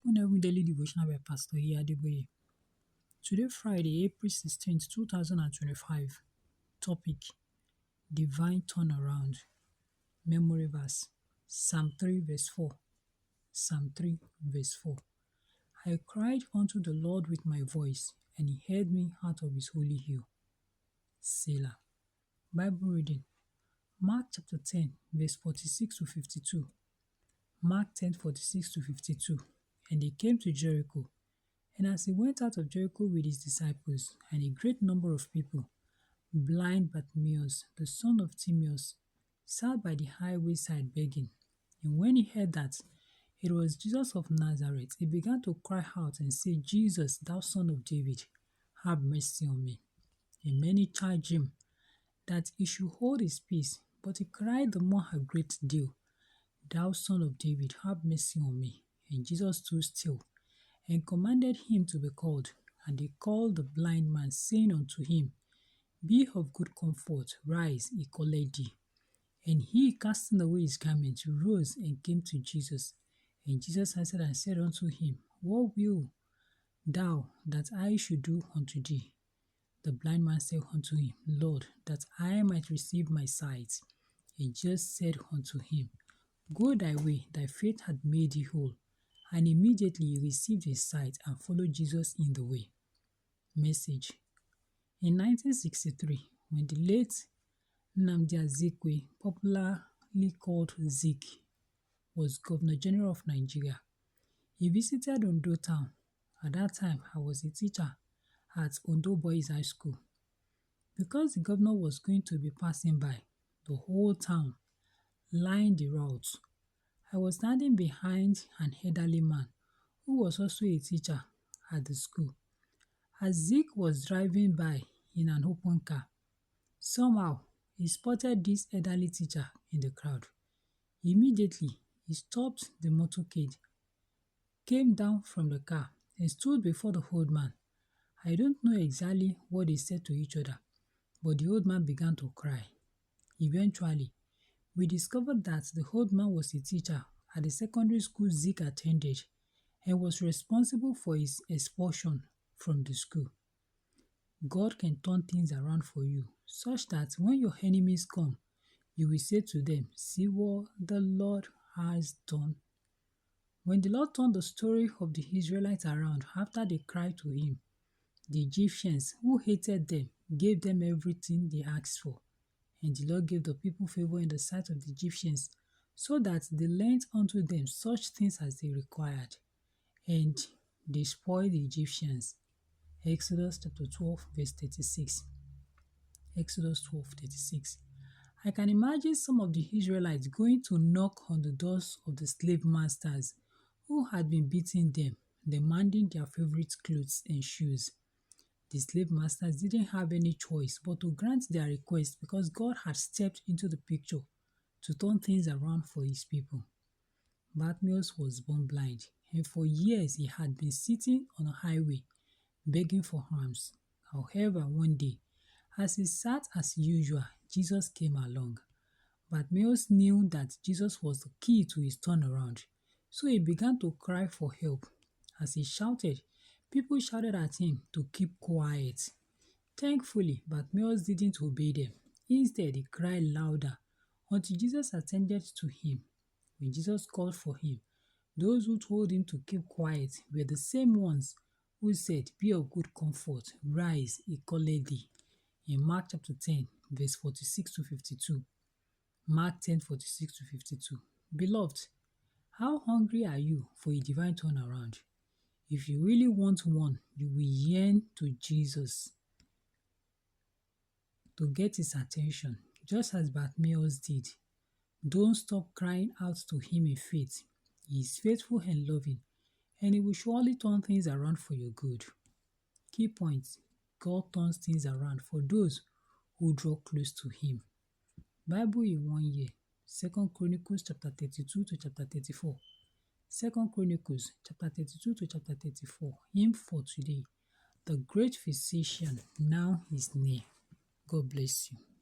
On every daily devotional by Pastor Adeboye. Today, Friday, April 16th, 2025. Topic: Divine Turnaround. Memory verse: Psalm 3, verse 4. Psalm 3, verse 4. I cried unto the Lord with my voice, and he heard me out of his holy hill. Selah. Bible reading: Mark chapter 10, verse 46 to 52. Mark 10, 46 to 52. And they came to Jericho. And as he went out of Jericho with his disciples and a great number of people, blind Bartimaeus, the son of Timaeus, sat by the highway side begging. And when he heard that it was Jesus of Nazareth, he began to cry out and say, Jesus, thou son of David, have mercy on me. And many charged him that he should hold his peace, but he cried the more a great deal, Thou son of David, have mercy on me. And Jesus stood still and commanded him to be called. And they called the blind man, saying unto him, Be of good comfort, rise, he calleth thee. And he, casting away his garment, rose and came to Jesus. And Jesus answered and said unto him, What will thou that I should do unto thee? The blind man said unto him, Lord, that I might receive my sight. And Jesus said unto him, Go thy way, thy faith hath made thee whole. And immediately he received his sight and followed Jesus in the way. Message: In 1963, when the late Nnamdi Azikiwe, popularly called Zik, was Governor General of Nigeria, he visited Ondo town. At that time, I was a teacher at Ondo Boys High School. Because the governor was going to be passing by, the whole town lined the route. I was standing behind an elderly man who was also a teacher at the school. As Zeke was driving by in an open car, somehow he spotted this elderly teacher in the crowd. Immediately, he stopped the motorcade, came down from the car, and stood before the old man. I don't know exactly what they said to each other, but the old man began to cry. Eventually, we discovered that the old man was a teacher at the secondary school Zeke attended and was responsible for his expulsion from the school. God can turn things around for you, such that when your enemies come, you will say to them, See what the Lord has done. When the Lord turned the story of the Israelites around after they cried to him, the Egyptians, who hated them, gave them everything they asked for. And the Lord gave the people favor in the sight of the Egyptians, so that they lent unto them such things as they required. And they spoiled the Egyptians. Exodus chapter 12, verse 36. Exodus 12:36. I can imagine some of the Israelites going to knock on the doors of the slave masters who had been beating them, demanding their favorite clothes and shoes. The slave masters didn't have any choice but to grant their request because God had stepped into the picture to turn things around for his people. Bartimaeus was born blind, and for years he had been sitting on a highway begging for alms. However, one day, as he sat as usual, Jesus came along. Bartimaeus knew that Jesus was the key to his turnaround, so he began to cry for help. As he shouted, people shouted at him to keep quiet. Thankfully, Bartimaeus didn't obey them. Instead, he cried louder until Jesus attended to him. When Jesus called for him, those who told him to keep quiet were the same ones who said, Be of good comfort, rise, he calleth thee. In Mark chapter 10, verse 46 to 52. Mark 10, 46 to 52. Beloved, how hungry are you for a divine turnaround? If you really want one, you will yearn to Jesus to get his attention, just as Bartimaeus did. Don't stop crying out to him in faith. He is faithful and loving, and he will surely turn things around for your good. Key points: God turns things around for those who draw close to him. Bible in 1 year: 2 Chronicles chapter 32 to chapter 34. 2 Chronicles chapter 32 to chapter 34. Hymn for today: The great physician now is near. God bless you.